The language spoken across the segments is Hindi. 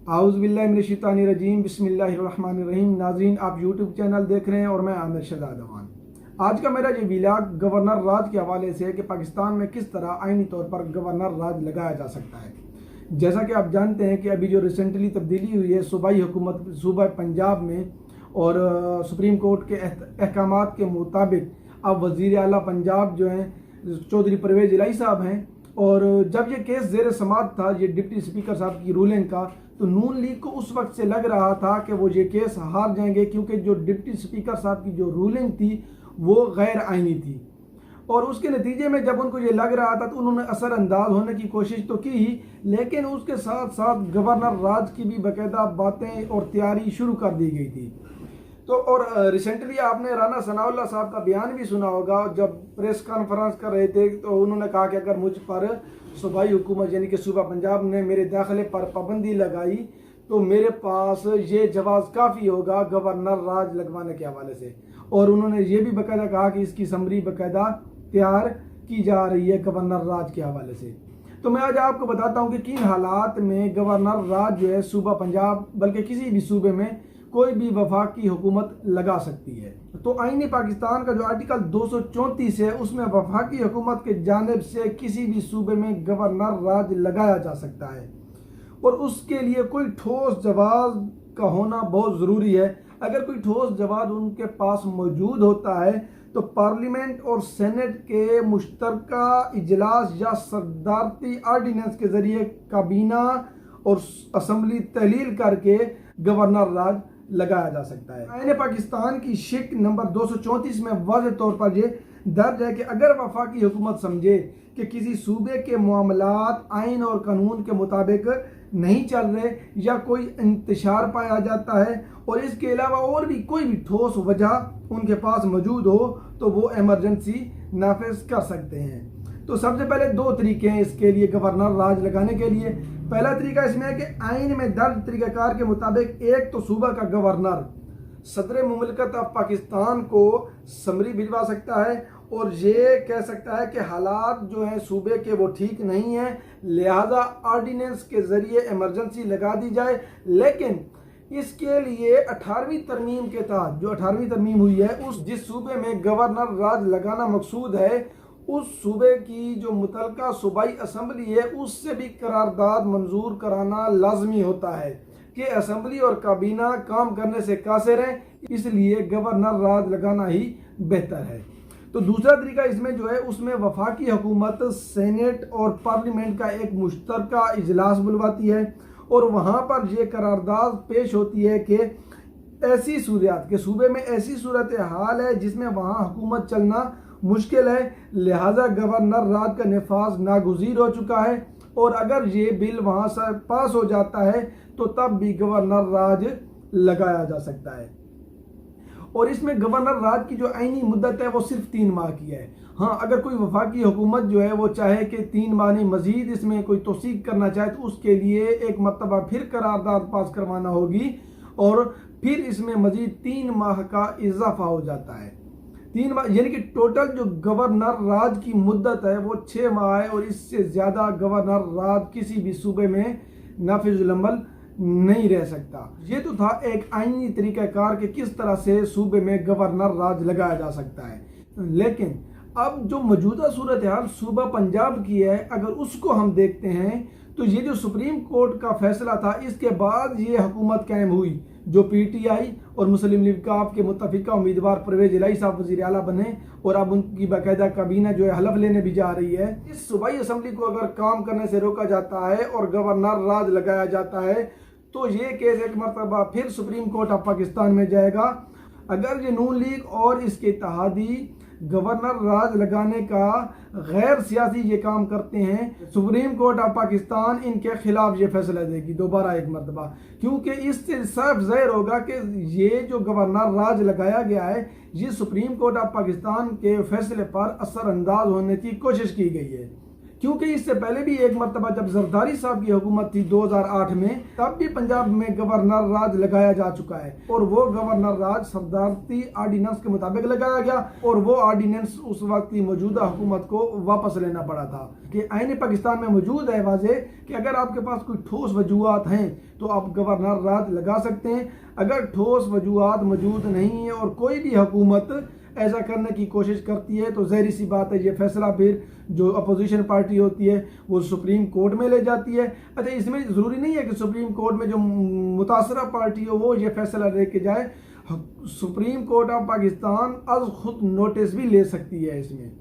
आउज़ुबिल्लाहिमिनश्शैतानिर्रजीम बिस्मिल्लाहिर्रहमानिर्रहीम। नाज़रीन, आप यूट्यूब चैनल देख रहे हैं और मैं आमिर शहजाद अवान। आज का मेरा ये व्लॉग गवर्नर राज के हवाले से है कि पाकिस्तान में किस तरह आईनी तौर पर गवर्नर राज लगाया जा सकता है। जैसा कि आप जानते हैं कि अभी जो रिसेंटली तब्दीली हुई है सूबाई हुकूमत सूबा पंजाब में, और सुप्रीम कोर्ट के अहकामात के मुताबिक अब वज़ीर आला पंजाब जो हैं चौधरी परवेज़ इलाही साहब हैं। और जब ये केस ज़ेर समाअत था, ये डिप्टी स्पीकर साहब की रूलिंग का, तो नून लीग को उस वक्त से लग रहा था कि वो ये केस हार जाएंगे, क्योंकि जो डिप्टी स्पीकर साहब की जो रूलिंग थी वो गैर आइनी थी। और उसके नतीजे में जब उनको ये लग रहा था तो उन्होंने असरअंदाज होने की कोशिश तो की, लेकिन उसके साथ साथ गवर्नर राज की भी बाकायदा बातें और तैयारी शुरू कर दी गई थी। तो और रिसेंटली आपने राना सनाउल्लाह साहब का बयान भी सुना होगा, जब प्रेस कॉन्फ्रेंस कर रहे थे तो उन्होंने कहा कि अगर मुझ पर सूबाई हुकूमत यानी कि सूबा पंजाब ने मेरे दाखिले पर पाबंदी लगाई तो मेरे पास ये जवाब काफ़ी होगा गवर्नर राज लगवाने के हवाले से। और उन्होंने ये भी बाकायदा कहा कि इसकी समरी बाकायदा तैयार की जा रही है गवर्नर राज के हवाले से। तो मैं आज आपको बताता हूँ कि किन हालात में गवर्नर राज जो है सूबा पंजाब बल्कि किसी भी सूबे में कोई भी वफाकी हुकूमत लगा सकती है। तो आईनी पाकिस्तान का जो आर्टिकल 234 है उसमें वफाकी हुकूमत के जानिब से किसी भी सूबे में गवर्नर राज लगाया जा सकता है, और उसके लिए कोई ठोस जवाब का होना बहुत ज़रूरी है। अगर कोई ठोस जवाब उनके पास मौजूद होता है तो पार्लियामेंट और सेनेट के मुश्तरका इजलास या सदारती आर्डीनेंस के ज़रिए काबीना और असम्बली तहलील करके गवर्नर राज लगाया जा सकता है। आईन पाकिस्तान की शिक नंबर 234 में वाज़ेह तौर पर यह दर्ज है कि अगर वफाकी हुकूमत समझे कि किसी सूबे के मामलात आइन और कानून के मुताबिक नहीं चल रहे या कोई इंतशार पाया जाता है और इसके अलावा और भी कोई भी ठोस वजह उनके पास मौजूद हो तो वो एमरजेंसी नाफिज कर सकते हैं। तो सबसे पहले दो तरीके हैं इसके लिए गवर्नर राज लगाने के लिए। पहला तरीका इसमें है कि आइन में दर्ज तरीक़ाकार के मुताबिक एक तो सूबा का गवर्नर सदर मुमलिकत ऑफ पाकिस्तान को समरी भिजवा सकता है और ये कह सकता है कि हालात जो हैं सूबे के वो ठीक नहीं हैं, लिहाजा ऑर्डिनेंस के ज़रिए इमरजेंसी लगा दी जाए। लेकिन इसके लिए 18वीं तरमीम के तहत जो 18वीं तरमीम हुई है उस जिस सूबे में गवर्नर राज लगाना मकसूद है उस सूबे की जो मुतलका सूबाई असम्बली है उससे भी करारदाद मंजूर कराना लाजमी होता है कि असम्बली और काबीना काम करने से कासिर हैं, इसलिए गवर्नर राज लगाना ही बेहतर है। तो दूसरा तरीका इसमें जो है उसमें वफाकी हुकूमत सेनेट और पार्लियामेंट का एक मुश्तरका इजलास बुलवाती है और वहाँ पर यह करारदाद पेश होती है कि ऐसी सूरत के सूबे में ऐसी सूरत हाल है जिसमें वहाँ हुकूमत चलना मुश्किल है, लिहाजा गवर्नर राज का नफाज नागुज़ीर हो चुका है और अगर ये बिल वहाँ से पास हो जाता है तो तब भी गवर्नर राज लगाया जा सकता है। और इसमें गवर्नर राज की जो आईनी मुद्दत है वो सिर्फ 3 माह की है। हाँ, अगर कोई वफाकी हुकूमत जो है वो चाहे कि 3 माह नहीं मजीद इसमें कोई तौसीक करना चाहे तो उसके लिए एक मरतबा फिर करारदाद पास करवाना होगी और फिर इसमें मजीद 3 माह का इजाफा हो जाता है। 3 माह यानी कि टोटल जो गवर्नर राज की मुद्दत है वो 6 माह है और इससे ज़्यादा गवर्नर राज किसी भी सूबे में नाफिजुल अमल नहीं रह सकता। ये तो था एक आईनी तरीक़ाकार के किस तरह से सूबे में गवर्नर राज लगाया जा सकता है। लेकिन अब जो मौजूदा सूरत हाल सूबा पंजाब की है, अगर उसको हम देखते हैं तो ये जो सुप्रीम कोर्ट का फैसला था इसके बाद ये हुकूमत कायम हुई जो पीटीआई और मुस्लिम लीग काफ के मुतफिका उम्मीदवार परवेज़ इलाही साहब वज़ीर आला बने और अब उनकी बाकायदा काबीना जो है हलफ लेने भी जा रही है। इस सूबाई असम्बली को अगर काम करने से रोका जाता है और गवर्नर राज लगाया जाता है तो ये केस एक मरतबा फिर सुप्रीम कोर्ट ऑफ पाकिस्तान में जाएगा। अगर ये नून लीग और इसके इत्तेहादी गवर्नर राज लगाने का गैर सियासी ये काम करते हैं, सुप्रीम कोर्ट ऑफ पाकिस्तान इनके खिलाफ ये फैसला देगी दोबारा एक मरतबा, क्योंकि इससे साफ ज़ाहिर होगा कि ये जो गवर्नर राज लगाया गया है ये सुप्रीम कोर्ट ऑफ पाकिस्तान के फैसले पर असरअंदाज होने की कोशिश की गई है। क्योंकि इससे पहले भी एक मरतबा जब जरदारी साहब की हुकूमत थी 2008 में, तब भी पंजाब में गवर्नर राज लगाया जा चुका है और वो गवर्नर राज सदारती आर्डिनेंस के मुताबिक लगाया गया और वो आर्डिनेंस उस वक्त की मौजूदा हुकूमत को वापस लेना पड़ा था कि आईन पाकिस्तान में मौजूद है वाज़े कि अगर आपके पास कोई ठोस वजूहात हैं तो आप गवर्नर राज लगा सकते हैं। अगर ठोस वजूहात मौजूद नहीं है और कोई भी हुकूमत ऐसा करने की कोशिश करती है तो ज़ाहिर सी बात है ये फैसला फिर जो अपोजिशन पार्टी होती है वो सुप्रीम कोर्ट में ले जाती है। अच्छा, इसमें ज़रूरी नहीं है कि सुप्रीम कोर्ट में जो मुतासरा पार्टी हो वो ये फैसला लेके जाए, सुप्रीम कोर्ट ऑफ पाकिस्तान अज खुद नोटिस भी ले सकती है इसमें।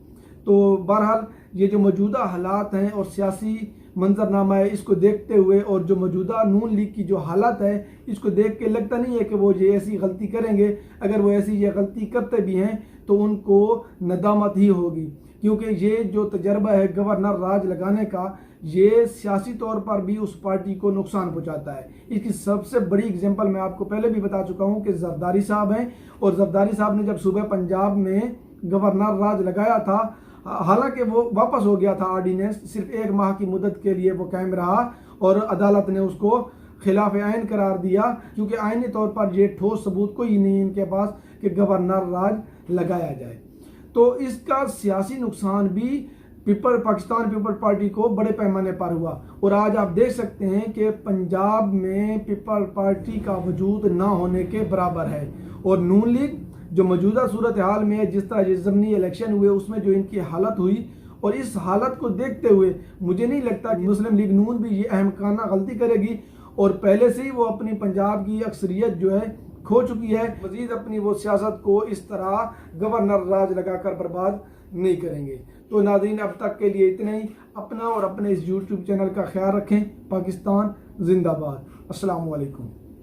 तो बहरहाल ये जो मौजूदा हालात हैं और सियासी मंजरनामा है, इसको देखते हुए और जो मौजूदा नून लीग की जो हालत है इसको देख के लगता नहीं है कि वो ये ऐसी गलती करेंगे। अगर वो ऐसी ये गलती करते भी हैं तो उनको नदामत ही होगी, क्योंकि ये जो तजर्बा है गवर्नर राज लगाने का ये सियासी तौर पर भी उस पार्टी को नुकसान पहुंचाता है। इसकी सबसे बड़ी एग्जांपल मैं आपको पहले भी बता चुका हूं कि जरदारी साहब हैं, और जरदारी साहब ने जब सूबे पंजाब में गवर्नर राज लगाया था, हालांकि वो वापस हो गया था ऑर्डिनेंस, सिर्फ 1 माह की मुद्दत के लिए वो कायम रहा और अदालत ने उसको खिलाफ आइन करार दिया, क्योंकि आइनी तौर पर ये ठोस सबूत कोई नहीं इनके पास कि गवर्नर राज लगाया जाए। तो इसका सियासी नुकसान भी पाकिस्तान पीपल पार्टी को बड़े पैमाने पर हुआ और आज आप देख सकते हैं कि पंजाब में पीपल पार्टी का वजूद ना होने के बराबर है। और नून लीग जो मौजूदा सूरत हाल में है, जिस तरह ये ज़मीनी इलेक्शन हुए उसमें जो इनकी हालत हुई, और इस हालत को देखते हुए मुझे नहीं लगता कि मुस्लिम लीग नून भी ये अहमकाना गलती करेगी और पहले से ही वो अपनी पंजाब की अक्सरियत जो है खो चुकी है। मजीद अपनी वो सियासत को इस तरह गवर्नर राज लगाकर बर्बाद नहीं करेंगे। तो नाज़रीन, अब तक के लिए इतना ही। अपना और अपने इस यूट्यूब चैनल का ख्याल रखें। पाकिस्तान जिंदाबाद। अस्सलाम वालेकुम।